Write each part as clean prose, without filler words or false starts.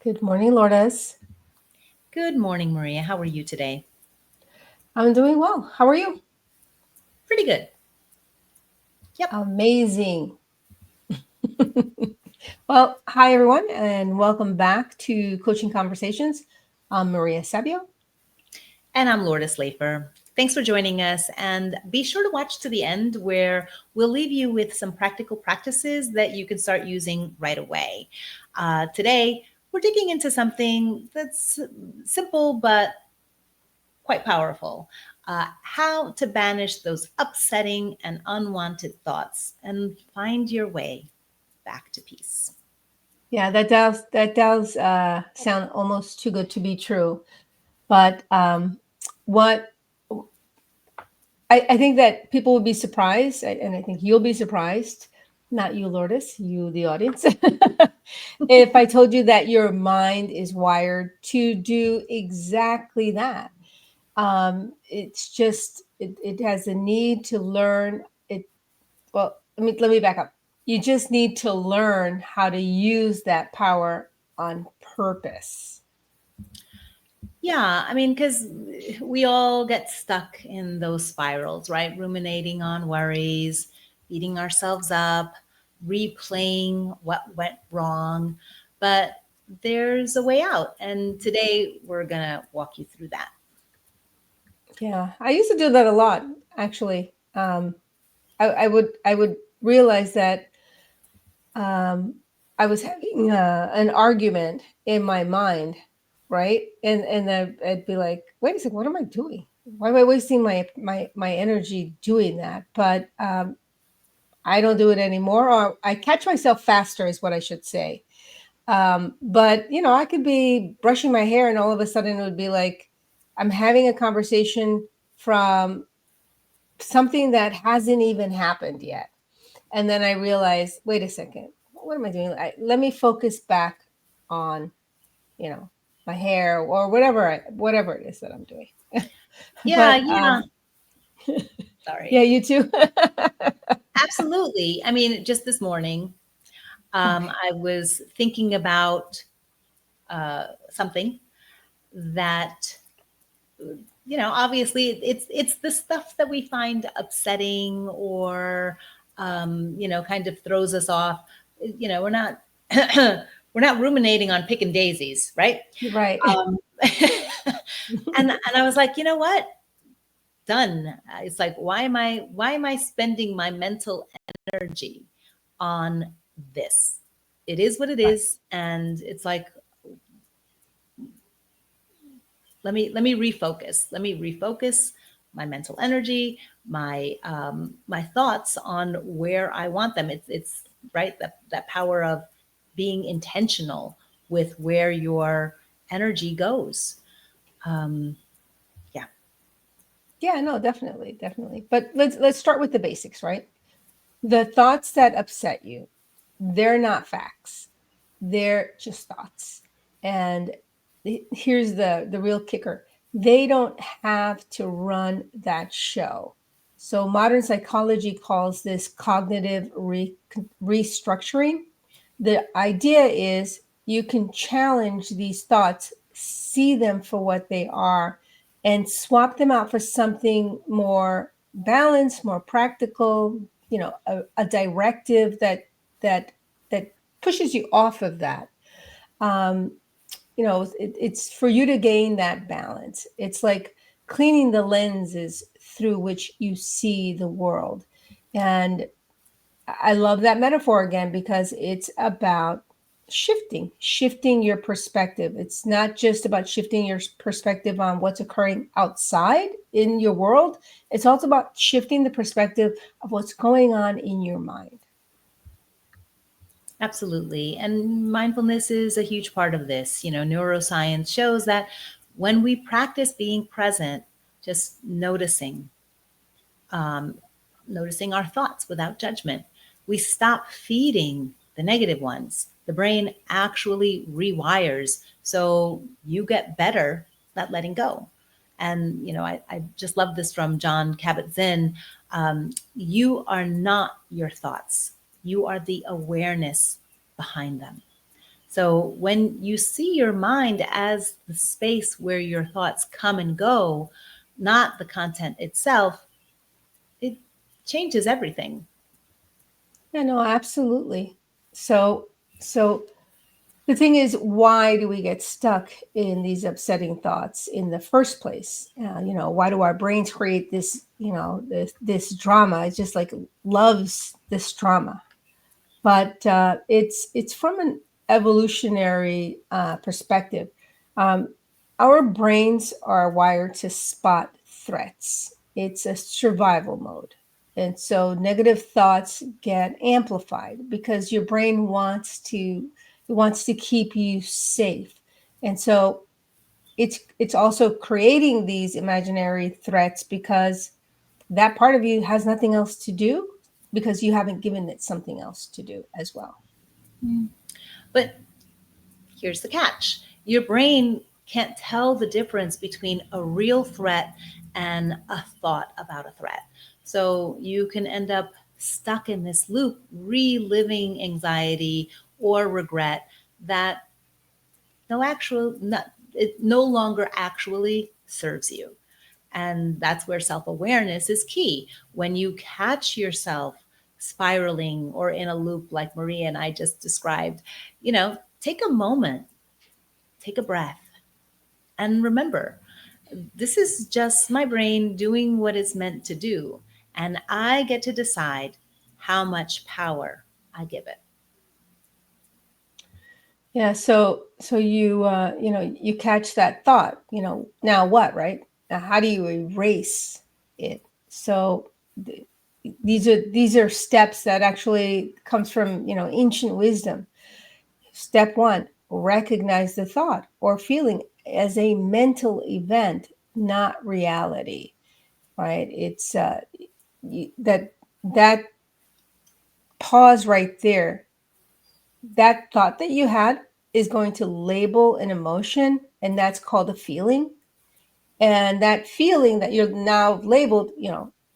Good morning, Lourdes. Good morning, Maria. How are you today? I'm doing well. How are you? Pretty good. Yep. Amazing. Well, hi everyone, and welcome back to Coaching Conversations. I'm Maria Sabio. And I'm Lourdes Lafer. Thanks for joining us. And be sure to watch to the end where we'll leave you with some practical practices that you can start using right away. Today, we're digging into something that's simple but quite powerful. How to banish those upsetting and unwanted thoughts and find your way back to peace. Yeah, that does sound almost too good to be true. But what I think that people would be surprised, and I think you'll be surprised, not you, Lourdes, you, the audience, if I told you that your mind is wired to do exactly that. It's just it has a need to learn it. Well, let me back up. You just need to learn how to use that power on purpose. Yeah, I mean, because we all get stuck in those spirals, right? Ruminating on worries, beating ourselves up, replaying what went wrong. But there's a way out. And today we're going to walk you through that. Yeah, I used to do that a lot, actually. I would realize that um, I was having an argument in my mind, right? And I'd be like, wait a second, what am I doing? Why am I wasting my energy doing that? But I don't do it anymore, or I catch myself faster, is what I should say. But I could be brushing my hair, and all of a sudden it would be like I'm having a conversation from something that hasn't even happened yet. And then I realized, wait a second, what am I doing? Let me focus back on, you know, my hair or whatever it is that I'm doing. Yeah, But yeah. Sorry. yeah, you too. Absolutely. I mean, just this morning, Okay. I was thinking about something that obviously it's the stuff that we find upsetting or kind of throws us off. We're not we're not ruminating on picking daisies, right? Right. um, and I was like, you know what, done. It's like, why am I spending my mental energy on this? It is what it Right. is, and it's like, let me refocus. Let me refocus my mental energy, my thoughts on where I want them. It's right, that power of being intentional with where your energy goes. Um, yeah, Yeah, no, definitely, definitely. But let's start with the basics, right? The thoughts that upset you, they're not facts. They're just thoughts. And here's the real kicker. They don't have to run that show. So modern psychology calls this cognitive restructuring. The idea is you can challenge these thoughts, see them for what they are, and swap them out for something more balanced, more practical, a directive that that pushes you off of that. um, it's for you to gain that balance. It's like cleaning the lenses through which you see the world. And I love that metaphor again because it's about shifting your perspective. It's not just about shifting your perspective on what's occurring outside in your world. It's also about shifting the perspective of what's going on in your mind. absolutely. And mindfulness is a huge part of this. Neuroscience shows that when we practice being present, just um, noticing our thoughts without judgment, we stop feeding the negative ones. The brain actually rewires. So you get better at letting go. And, I just love this from Jon Kabat-Zinn. You are not your thoughts, you are the awareness behind them. So when you see your mind as the space where your thoughts come and go, not the content itself, it changes everything. Yeah, no, absolutely. So the thing is, why do we get stuck in these upsetting thoughts in the first place? Why do our brains create this, this drama? It's just like loves this drama. But it's from an evolutionary perspective. Um, our brains are wired to spot threats. It's a survival mode. And so negative thoughts get amplified because your brain wants to keep you safe. And so it's also creating these imaginary threats because that part of you has nothing else to do because you haven't given it something else to do as well. But here's the catch: your brain can't tell the difference between a real threat and a thought about a threat. So you can end up stuck in this loop, reliving anxiety or regret that it no longer actually serves you. And that's where self awareness is key. When you catch yourself spiraling or in a loop like Maria and I just described, take a moment, take a breath, and remember, this is just my brain doing what it's meant to do. And I get to decide how much power I give it. Yeah, so you catch that thought, now what, right? Now how do you erase it? So these are steps that actually comes from, ancient wisdom. Step 1, recognize the thought or feeling as a mental event, not reality, right? It's that pause right there, that thought that you had is going to label an emotion, and that's called a feeling. And that feeling that you're now labeled,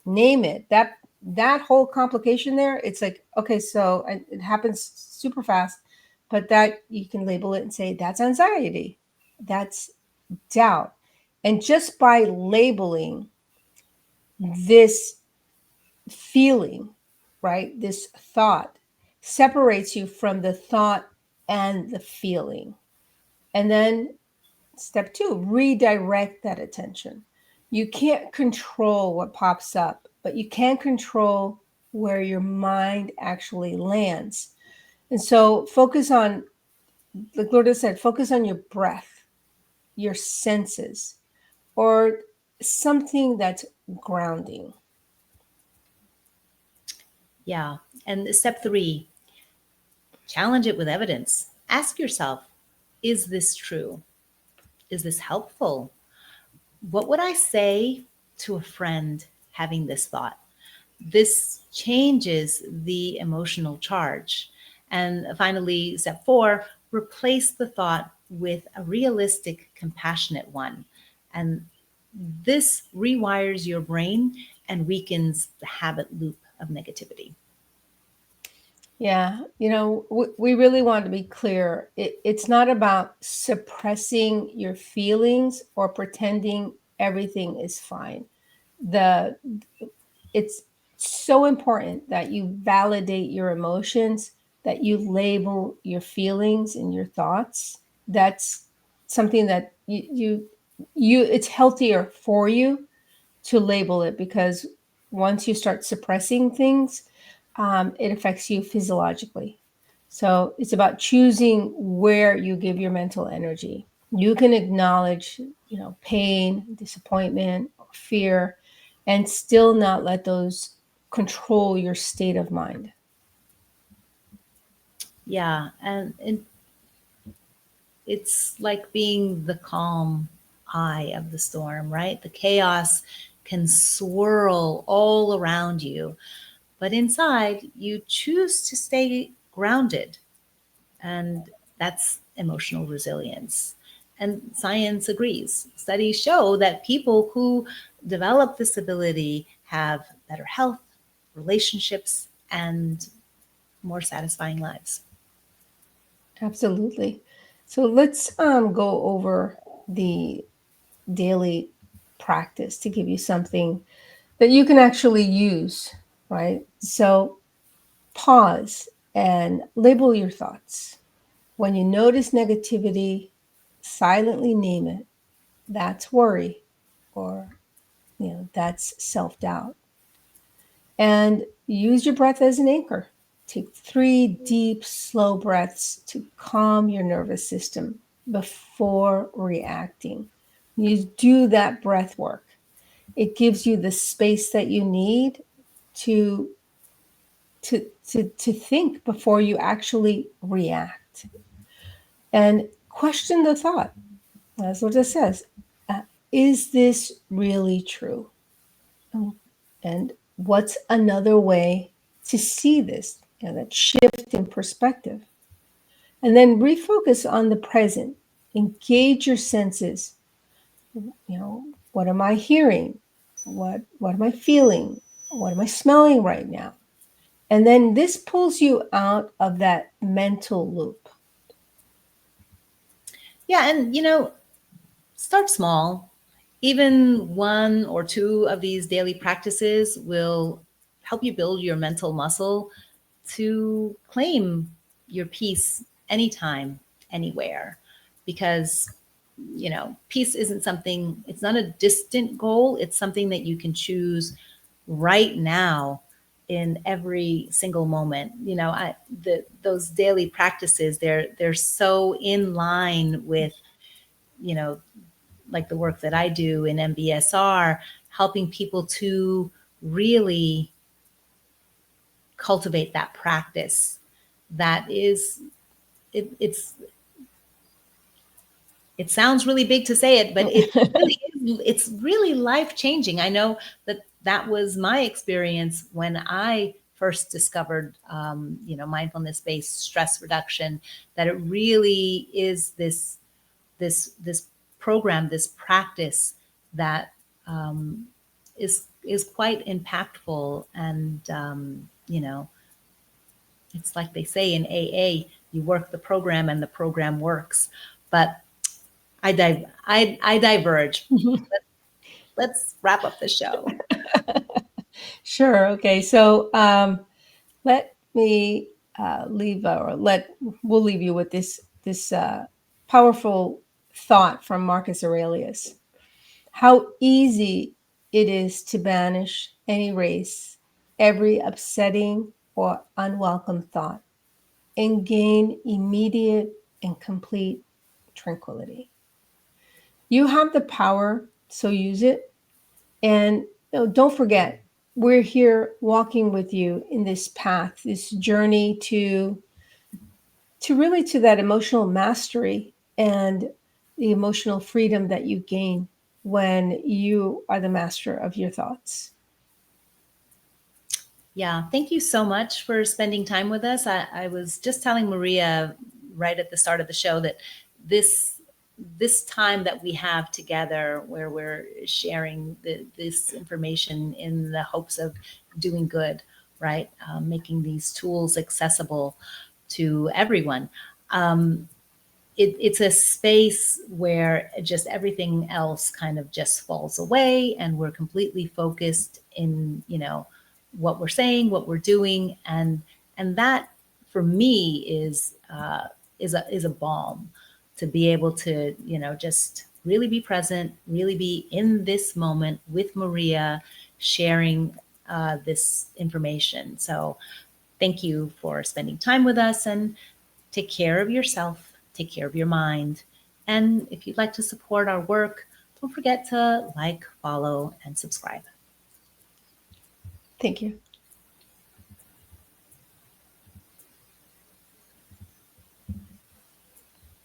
name it. That whole complication there, it's like, okay, so and it happens super fast, but that you can label it and say that's anxiety, that's doubt. And just by labeling this feeling, right? This thought separates you from the thought and the feeling. And then step 2, redirect that attention. You can't control what pops up, but you can control where your mind actually lands. And so focus on, like Lourdes said, focus on your breath, your senses, or something that's grounding. Yeah. And step 3, challenge it with evidence. Ask yourself, is this true? Is this helpful? What would I say to a friend having this thought? This changes the emotional charge. And finally, step 4, replace the thought with a realistic, compassionate one. And this rewires your brain and weakens the habit loop of negativity. Yeah, we really want to be clear. It's not about suppressing your feelings or pretending everything is fine. The it's so important that you validate your emotions, that you label your feelings and your thoughts. That's something that you it's healthier for you to label it, because once you start suppressing things, it affects you physiologically. So it's about choosing where you give your mental energy. You can acknowledge, pain, disappointment, fear, and still not let those control your state of mind. Yeah. And it's like being the calm eye of the storm, right? The chaos can swirl all around you, but inside you choose to stay grounded. And that's emotional resilience. And science agrees. Studies show that people who develop this ability have better health, relationships, and more satisfying lives. Absolutely. So let's go over the daily practice to give you something that you can actually use, right? So pause and label your thoughts. When you notice negativity, silently name it. That's worry, or that's self-doubt. And use your breath as an anchor. Take 3 deep, slow breaths to calm your nervous system before reacting. You do that breath work. It gives you the space that you need to to think before you actually react. And question the thought. That's what it says. Uh, is this really true? And what's another way to see this? That shift in perspective. And then refocus on the present. Engage your senses. What am I hearing? What am I feeling? What am I smelling right now? And then this pulls you out of that mental loop. Yeah, and start small. Even 1 or 2 of these daily practices will help you build your mental muscle to claim your peace anytime, anywhere. Because, peace isn't something, it's not a distant goal, it's something that you can choose right now in every single moment. Those daily practices, they're so in line with, you know, like the work that I do in MBSR, helping people to really cultivate that practice. That is, it sounds really big to say it, but it's really life changing. I know that was my experience when I first discovered, mindfulness based stress reduction. That it really is this program, this practice that is quite impactful. And it's like they say in AA, you work the program and the program works. But I diverge. Let's wrap up the show. Sure. Okay. So let me we'll leave you with this powerful thought from Marcus Aurelius. How easy it is to banish and erase every upsetting or unwelcome thought and gain immediate and complete tranquility. You have the power, so use it. And don't forget, we're here walking with you in this path, this journey to that emotional mastery and the emotional freedom that you gain when you are the master of your thoughts. Yeah, thank you so much for spending time with us. I was just telling Maria right at the start of the show that this time that we have together, where we're sharing this information in the hopes of doing good, right? Making these tools accessible to everyone. It's a space where just everything else kind of just falls away, and we're completely focused in, what we're saying, what we're doing, and that for me is a balm to be able to, just really be present, really be in this moment with Maria, sharing this information. So thank you for spending time with us, and take care of yourself, take care of your mind. And if you'd like to support our work, don't forget to like, follow, and subscribe. Thank you.